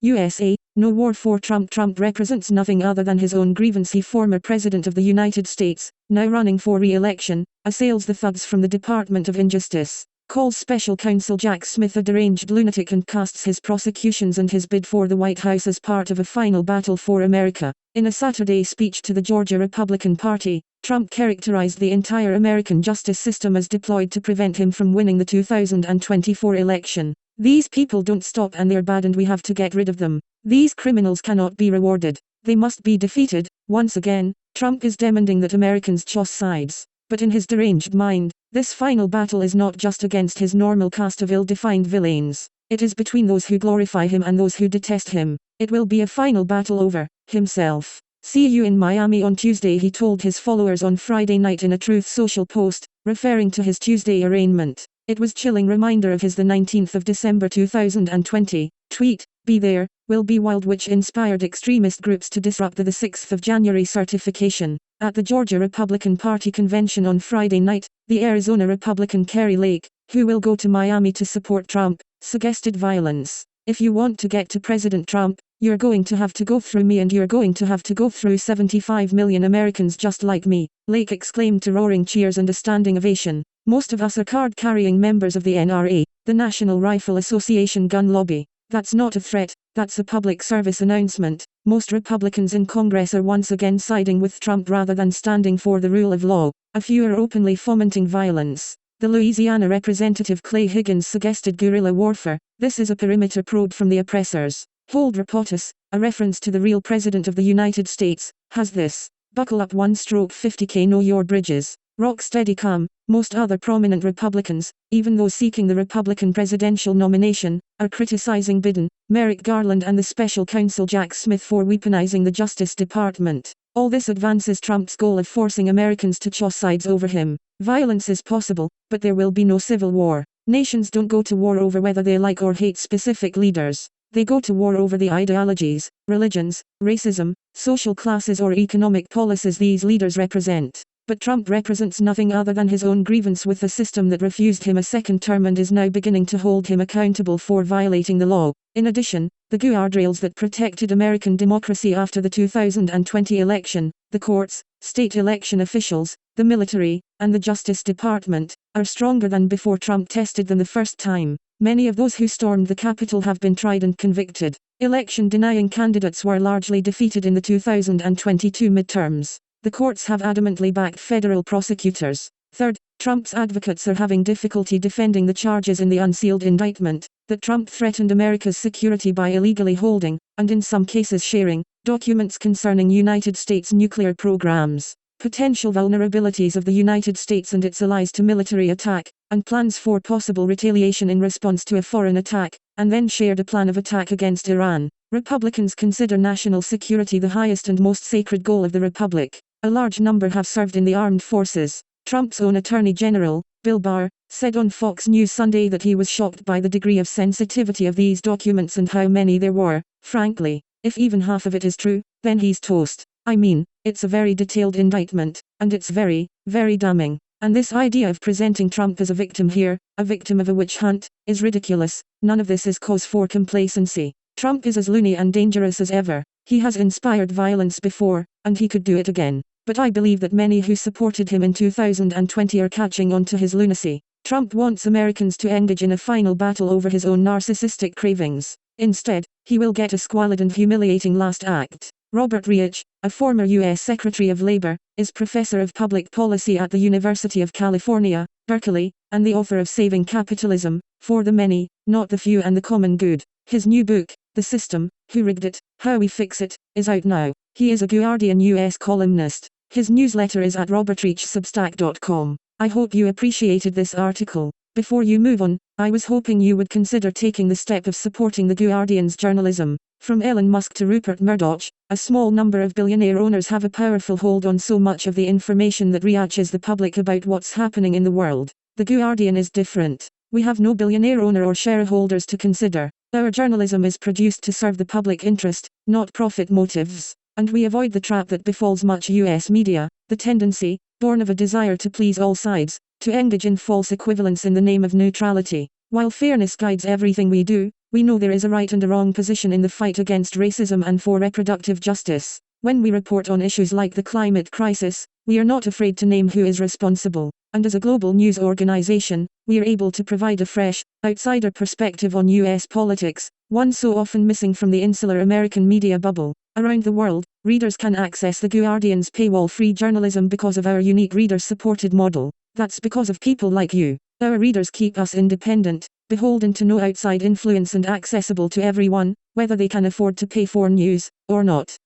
USA, no war for Trump. Trump represents nothing other than his own grievance. He, former President of the United States, now running for re-election, assails the thugs from the Department of Injustice, calls Special Counsel Jack Smith a deranged lunatic, and casts his prosecutions and his bid for the White House as part of a final battle for America. In a Saturday speech to the Georgia Republican Party, Trump characterized the entire American justice system as deployed to prevent him from winning the 2024 election. These people don't stop, and they're bad, and we have to get rid of them. These criminals cannot be rewarded. They must be defeated. Once again, Trump is demanding that Americans choose sides. But in his deranged mind, this final battle is not just against his normal cast of ill-defined villains. It is between those who glorify him and those who detest him. It will be a final battle over himself. See you in Miami on Tuesday, he told his followers on Friday night in a Truth Social post, referring to his Tuesday arraignment. It was chilling reminder of his the 19th of December 2020 tweet, "Be there, will be wild," which inspired extremist groups to disrupt the 6th of January certification. At the Georgia Republican Party convention on Friday night, the Arizona Republican Kari Lake, who will go to Miami to support Trump, suggested violence. "If you want to get to President Trump, you're going to have to go through me, and you're going to have to go through 75 million Americans just like me," Lake exclaimed to roaring cheers and a standing ovation. "Most of us are card-carrying members of the NRA, the National Rifle Association gun lobby. That's not a threat, that's a public service announcement." Most Republicans in Congress are once again siding with Trump rather than standing for the rule of law. A few are openly fomenting violence. The Louisiana Representative Clay Higgins suggested guerrilla warfare. "This is a perimeter probe from the oppressors. Hold POTUS," a reference to the real President of the United States, "has this. Buckle up 1-50K, know your bridges. Rock steady calm." Most other prominent Republicans, even those seeking the Republican presidential nomination, are criticizing Biden, Merrick Garland and the Special Counsel Jack Smith for weaponizing the Justice Department. All this advances Trump's goal of forcing Americans to choose sides over him. Violence is possible, but there will be no civil war. Nations don't go to war over whether they like or hate specific leaders. They go to war over the ideologies, religions, racism, social classes or economic policies these leaders represent. But Trump represents nothing other than his own grievance with a system that refused him a second term and is now beginning to hold him accountable for violating the law. In addition, the guardrails that protected American democracy after the 2020 election, the courts, state election officials, the military, and the Justice Department, are stronger than before Trump tested them the first time. Many of those who stormed the Capitol have been tried and convicted. Election-denying candidates were largely defeated in the 2022 midterms. The courts have adamantly backed federal prosecutors. Third, Trump's advocates are having difficulty defending the charges in the unsealed indictment, that Trump threatened America's security by illegally holding, and in some cases sharing, documents concerning United States nuclear programs, potential vulnerabilities of the United States and its allies to military attack, and plans for possible retaliation in response to a foreign attack, and then shared a plan of attack against Iran. Republicans consider national security the highest and most sacred goal of the republic. A large number have served in the armed forces. Trump's own Attorney General, Bill Barr, said on Fox News Sunday that he was shocked by the degree of sensitivity of these documents and how many there were. "Frankly, if even half of it is true, then he's toast. I mean, it's a very detailed indictment, and it's very, very damning. And this idea of presenting Trump as a victim here, a victim of a witch hunt, is ridiculous. None of this is cause for complacency. Trump is as loony and dangerous as ever. He has inspired violence before, and he could do it again. But I believe that many who supported him in 2020 are catching on to his lunacy. Trump wants Americans to engage in a final battle over his own narcissistic cravings. Instead, he will get a squalid and humiliating last act." Robert Reich, a former U.S. Secretary of Labor, is professor of public policy at the University of California, Berkeley, and the author of Saving Capitalism, For the Many, Not the Few and the Common Good. His new book, The System, Who Rigged It, How We Fix It, is out now. He is a Guardian U.S. columnist. His newsletter is at robertreachsubstack.com. I hope you appreciated this article. Before you move on, I was hoping you would consider taking the step of supporting the Guardian's journalism. From Elon Musk to Rupert Murdoch, a small number of billionaire owners have a powerful hold on so much of the information that reaches the public about what's happening in the world. The Guardian is different. We have no billionaire owner or shareholders to consider. Our journalism is produced to serve the public interest, not profit motives. And we avoid the trap that befalls much US media, the tendency, born of a desire to please all sides, to engage in false equivalence in the name of neutrality. While fairness guides everything we do, We know there is a right and a wrong position in the fight against racism and for reproductive justice. When we report on issues like the climate crisis, we are not afraid to name who is responsible. And as a global news organization, we are able to provide a fresh, outsider perspective on US politics, one so often missing from the insular American media bubble. Around the world, readers can access The Guardian's paywall-free journalism because of our unique reader-supported model. That's because of people like you. Our readers keep us independent, beholden to no outside influence and accessible to everyone, whether they can afford to pay for news or not.